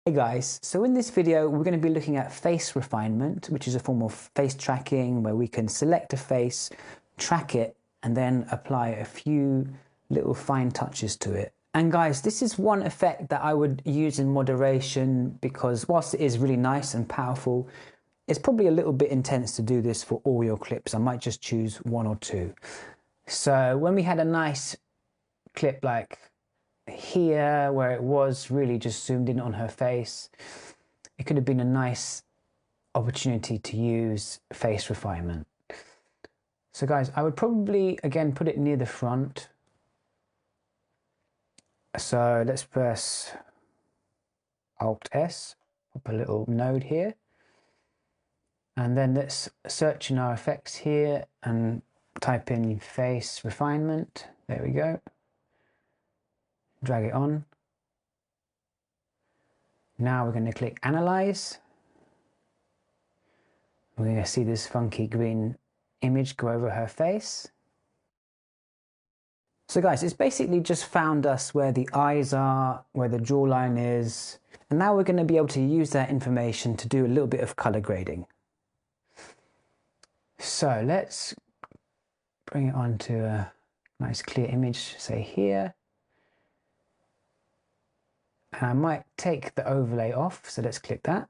Hey guys, so in this video we're going to be looking at face refinement, which is a form of face tracking where we can select a face, track it, and then apply a few little fine touches to it. And guys, this is one effect that I would use in moderation because whilst it is really nice and powerful, it's probably a little bit intense to do this for all your clips. I might just choose one or two. So when we had a nice clip like here where it was really just zoomed in on her face, it could have been a nice opportunity to use face refinement. So guys, I would probably again put it near the front. So let's press Alt S, pop a little node here, and then let's search in our effects here and type in face refinement. There we go. Drag it on. Now we're going to click Analyze. We're going to see this funky green image go over her face. So guys, it's basically just found us where the eyes are, where the jawline is, and now we're going to be able to use that information to do a little bit of color grading. So let's bring it onto a nice clear image, say here. And I might take the overlay off, so let's click that.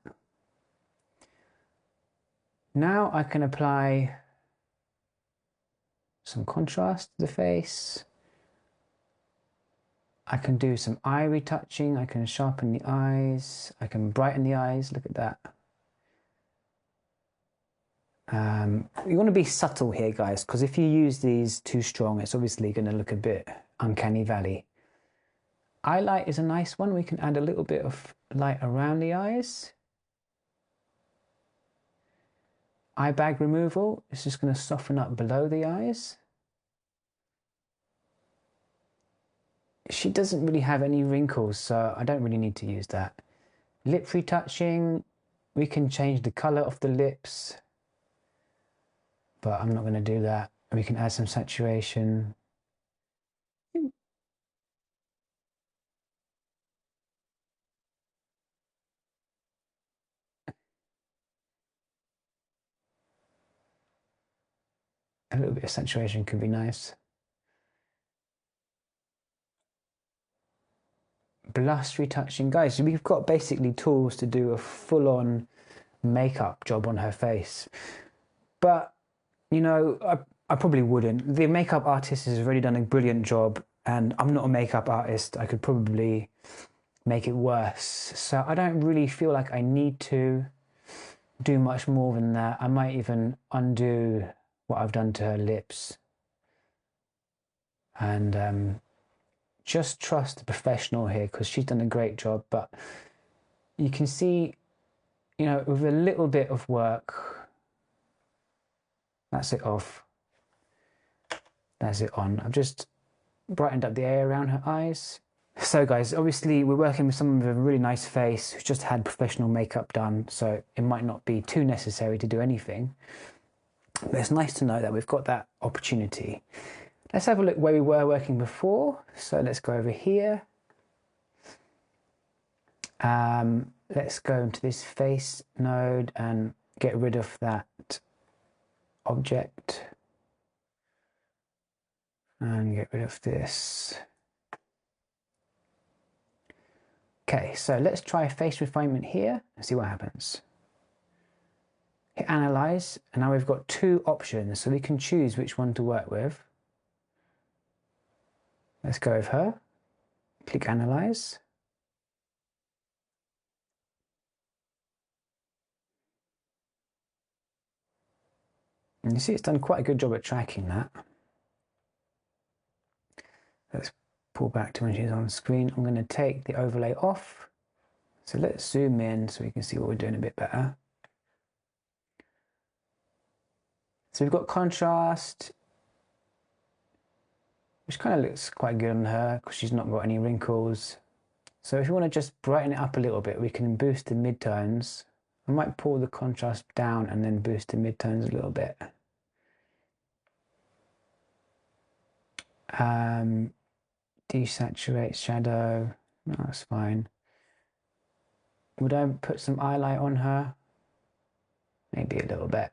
Now I can apply some contrast to the face. I can do some eye retouching, I can sharpen the eyes, I can brighten the eyes, look at that. You want to be subtle here, guys, because if you use these too strong, it's obviously going to look a bit uncanny valley. Eyelight is a nice one. We can add a little bit of light around the eyes. Eye bag removal is just going to soften up below the eyes. She doesn't really have any wrinkles, so I don't really need to use that. Lip retouching, we can change the color of the lips, but I'm not going to do that. We can add some saturation. A little bit of saturation could be nice. Blush retouching. Guys, we've got basically tools to do a full-on makeup job on her face. But, you know, I probably wouldn't. The makeup artist has already done a brilliant job, and I'm not a makeup artist. I could probably make it worse. So I don't really feel like I need to do much more than that. I might even undo what I've done to her lips. And just trust the professional here because she's done a great job. But you can see, you know, with a little bit of work, that's it off. That's it on. I've just brightened up the area around her eyes. So guys, obviously we're working with someone with a really nice face who's just had professional makeup done, so it might not be too necessary to do anything. But it's nice to know that we've got that opportunity. Let's have a look where we were working before. So let's go over here. Let's go into this face node and get rid of that object. And get rid of this. Okay, so let's try face refinement here and see what happens. Hit Analyze, and now we've got two options, so we can choose which one to work with. Let's go with her. Click Analyze. And you see it's done quite a good job at tracking that. Let's pull back to when she's on screen. I'm going to take the overlay off. So let's zoom in so we can see what we're doing a bit better. So we've got contrast, which kind of looks quite good on her because she's not got any wrinkles. So if you want to just brighten it up a little bit, we can boost the midtones. I might pull the contrast down and then boost the midtones a little bit. Desaturate shadow, no, that's fine. Would I put some highlight on her? Maybe a little bit.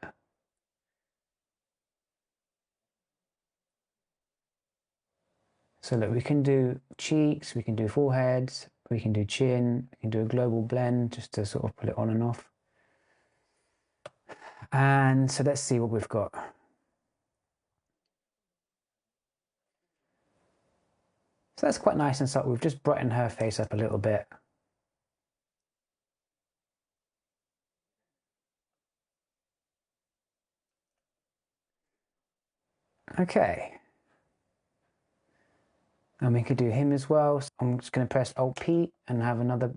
So look, we can do cheeks, we can do foreheads, we can do chin, we can do a global blend just to sort of pull it on and off. And so let's see what we've got. So that's quite nice and subtle. We've just brightened her face up a little bit. Okay. And we could do him as well. So I'm just going to press Alt-P and have another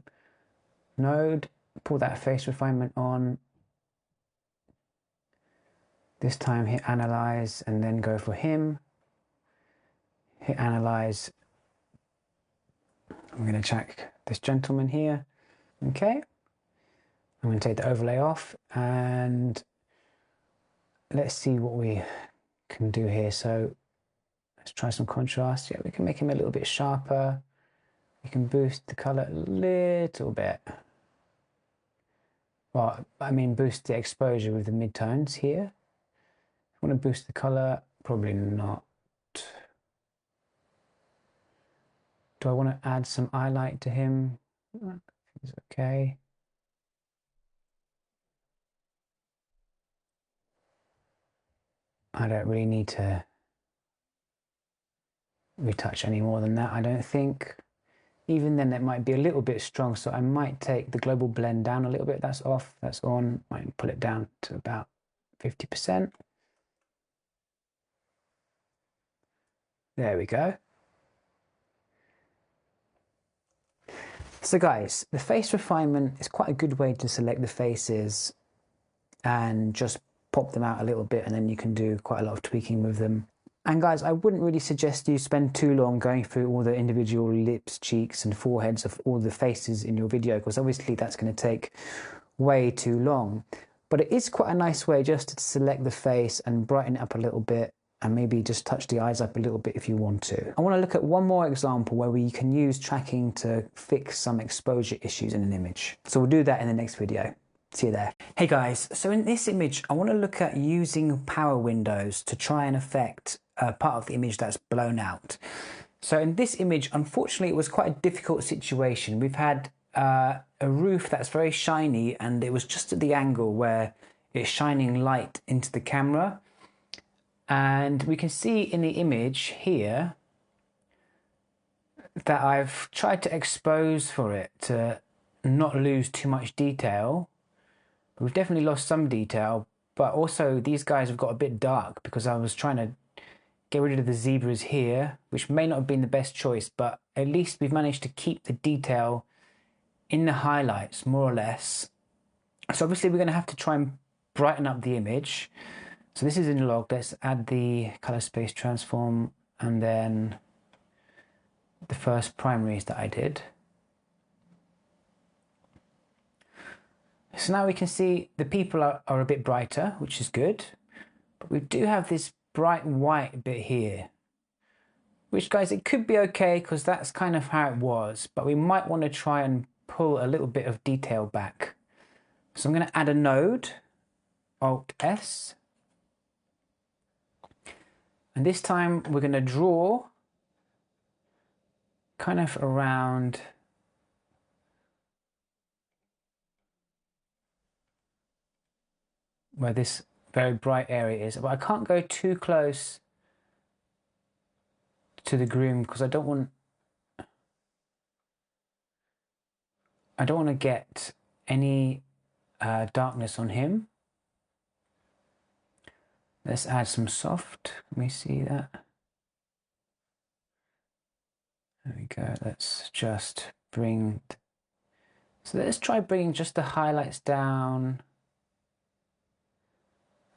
node, pull that face refinement on. This time hit Analyze and then go for him. Hit Analyze. I'm going to check this gentleman here. Okay. I'm going to take the overlay off and let's see what we can do here. So let's try some contrast. Yeah, we can make him a little bit sharper. We can boost the color a little bit. Well, I mean boost the exposure with the midtones here. I want to boost the color, probably not. Do I want to add some highlight to him? It's okay. I don't really need to retouch any more than that, I don't think. Even then it might be a little bit strong, so I might take the global blend down a little bit. That's off, that's on. Might pull it down to about 50%. There we go. So guys, the face refinement is quite a good way to select the faces and just pop them out a little bit, and then you can do quite a lot of tweaking with them. And guys, I wouldn't really suggest you spend too long going through all the individual lips, cheeks and foreheads of all the faces in your video, because obviously that's going to take way too long. But it is quite a nice way just to select the face and brighten it up a little bit, and maybe just touch the eyes up a little bit if you want to. I want to look at one more example where we can use tracking to fix some exposure issues in an image. So we'll do that in the next video. See you there. Hey guys, so in this image, I want to look at using power windows to try and affect part of the image that's blown out. So in this image, unfortunately, it was quite a difficult situation. We've had a roof that's very shiny, and it was just at the angle where it's shining light into the camera. And we can see in the image here that I've tried to expose for it to not lose too much detail. We've definitely lost some detail, but also these guys have got a bit dark because I was trying to get rid of the zebras here, which may not have been the best choice, but at least we've managed to keep the detail in the highlights, more or less. So obviously we're going to have to try and brighten up the image. So this is in log. Let's add the color space transform and then the first primaries that I did. So now we can see the people are a bit brighter, which is good. But we do have this bright white bit here, which, guys, it could be okay because that's kind of how it was. But we might want to try and pull a little bit of detail back. So I'm going to add a node, Alt-S. And this time we're going to draw kind of around where this very bright area is. But I can't go too close to the groom because I don't want to get any darkness on him. Let's add some soft. Can we see that? There we go. Let's just bring... So let's try bringing just the highlights down.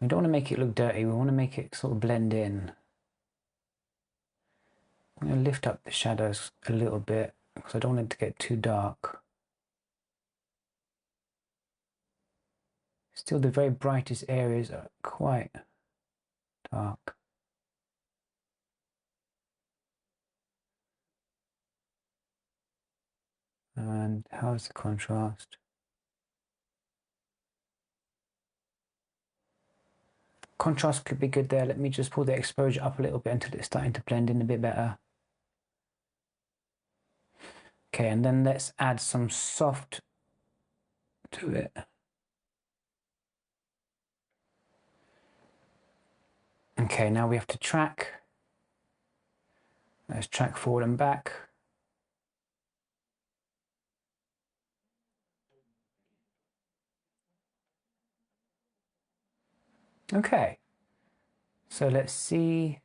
We don't want to make it look dirty. We want to make it sort of blend in. I'm going to lift up the shadows a little bit because I don't want it to get too dark. Still, the very brightest areas are quite dark. And how's the contrast? Contrast could be good there. Let me just pull the exposure up a little bit until it's starting to blend in a bit better. Okay, and then let's add some soft to it. Okay, now we have to track. Let's track forward and back. Okay, so let's see.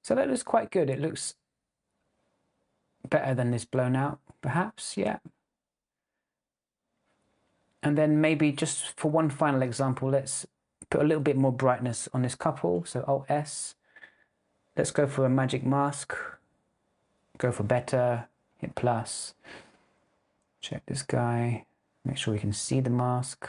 So that looks quite good. It looks better than this blown out, perhaps, yeah. And then maybe just for one final example, let's put a little bit more brightness on this couple. So Alt-S. Let's go for a magic mask. Go for better, hit plus. Check this guy. Make sure we can see the mask.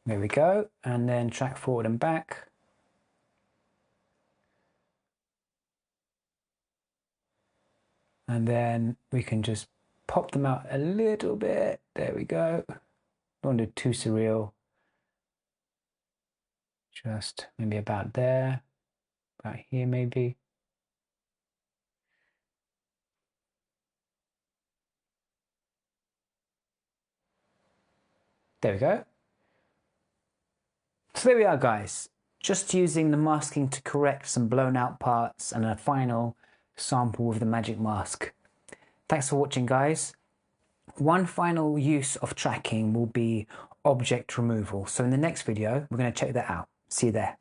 There we go. And then track forward and back. And then we can just pop them out a little bit. There we go. Don't do too surreal. Just maybe about there. About here maybe. There we go. So there we are, guys. Just using the masking to correct some blown out parts and a final sample with the magic mask. Thanks for watching, guys. One final use of tracking will be object removal. So in the next video, we're going to check that out. See you there.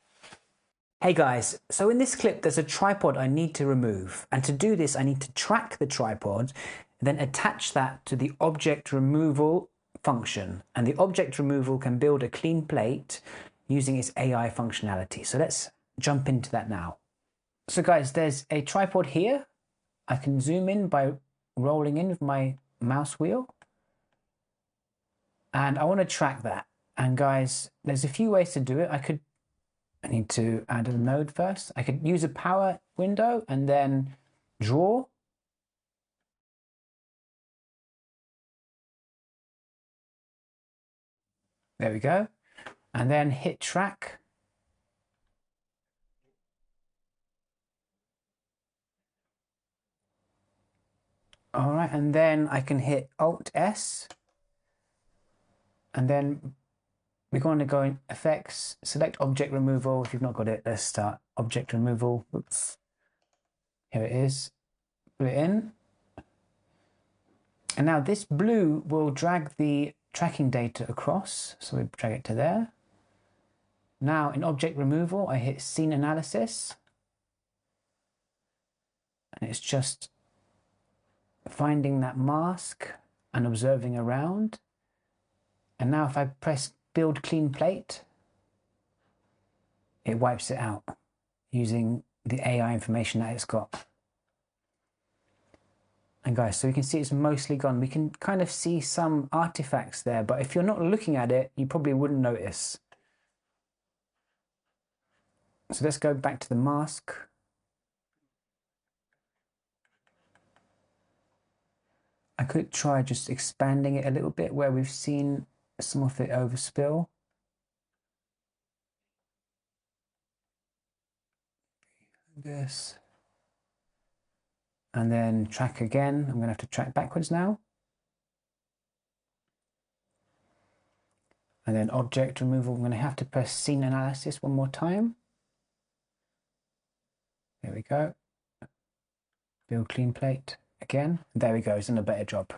Hey guys, so in this clip, there's a tripod I need to remove. And to do this, I need to track the tripod, then attach that to the object removal function. And the object removal can build a clean plate using its AI functionality. So let's jump into that now. So guys, there's a tripod here. I can zoom in by rolling in with my mouse wheel. And I want to track that. And guys, there's a few ways to do it. I need to add a node first. I could use a power window and then draw. There we go. And then hit track. All right, and then I can hit Alt-S. And then we're going to go in Effects, select Object Removal. If you've not got it, let's start Object Removal. Oops. Here it is. Put it in. And now this blue will drag the tracking data across. So we drag it to there. Now in Object Removal, I hit Scene Analysis. And it's just finding that mask and observing around. And now if I press Build Clean Plate, it wipes it out using the AI information that it's got. And guys, so you can see it's mostly gone. We can kind of see some artifacts there, but if you're not looking at it, you probably wouldn't notice. So let's go back to the mask. I could try just expanding it a little bit where we've seen some of it overspill. This. And then track again. I'm going to have to track backwards now. And then object removal. I'm going to have to press Scene Analysis one more time. There we go. Build Clean Plate again. There we go. It's done a better job.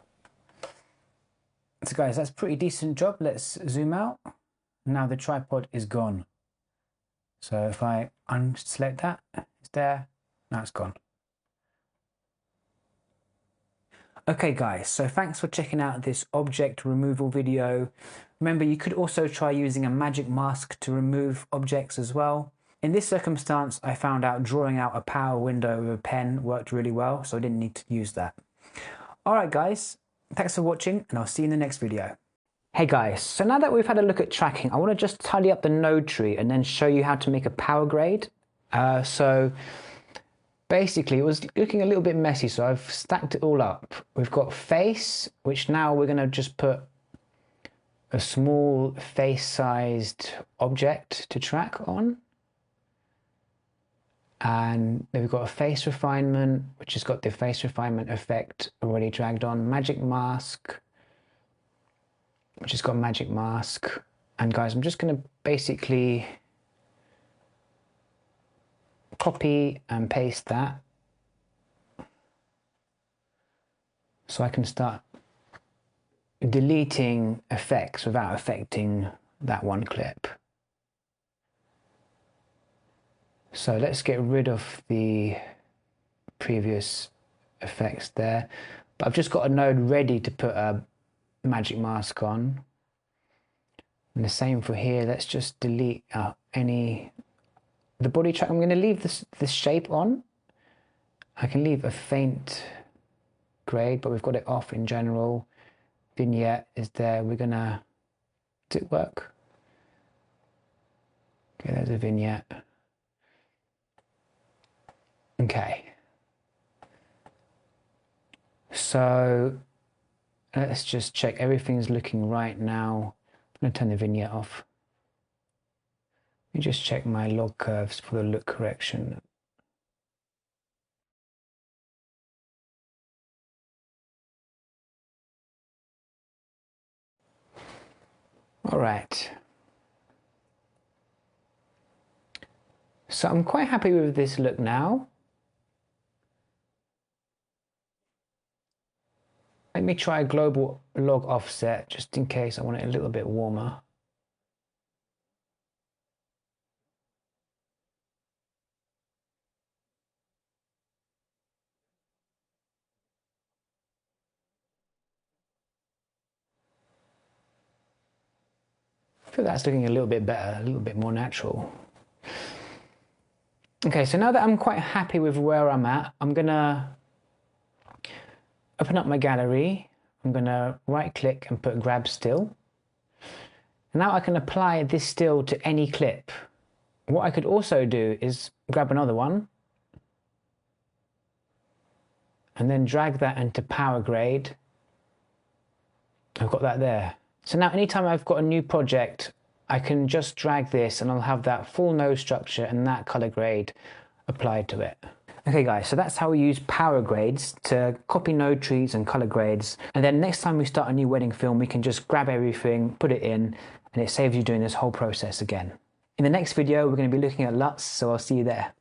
So guys, that's a pretty decent job. Let's zoom out. Now the tripod is gone. So if I unselect that, it's there. Now it's gone. Okay guys, so thanks for checking out this object removal video. Remember, you could also try using a magic mask to remove objects as well. In this circumstance, I found out drawing out a power window with a pen worked really well, so I didn't need to use that. Alright guys, thanks for watching, and I'll see you in the next video. Hey guys, so now that we've had a look at tracking, I want to just tidy up the node tree and then show you how to make a power grade. So basically it was looking a little bit messy, so I've stacked it all up. We've got face, which now we're going to just put a small face-sized object to track on. And then we've got a face refinement, which has got the face refinement effect already dragged on. Magic mask, which has got magic mask. And guys, I'm just going to basically copy and paste that so I can start deleting effects without affecting that one clip. So let's get rid of the previous effects there. But I've just got a node ready to put a magic mask on. And the same for here. Let's just delete the body track. I'm going to leave this shape on. I can leave a faint grade, but we've got it off in general. Vignette is there. We're going to, does it work? Okay, there's a vignette. Okay. So let's just check everything's looking right now. I'm going to turn the vignette off. Let me just check my log curves for the look correction. All right. So I'm quite happy with this look now. Let me try a global log offset just in case I want it a little bit warmer. I feel that's looking a little bit better, a little bit more natural. Okay, so now that I'm quite happy with where I'm at, I'm gonna open up my gallery. I'm gonna right click and put grab still. And now I can apply this still to any clip. What I could also do is grab another one and then drag that into power grade. I've got that there. So now anytime I've got a new project, I can just drag this and I'll have that full nose structure and that color grade applied to it. Okay guys, so that's how we use power grades to copy node trees and color grades. And then next time we start a new wedding film, we can just grab everything, put it in, and it saves you doing this whole process again. In the next video, we're going to be looking at LUTs, so I'll see you there.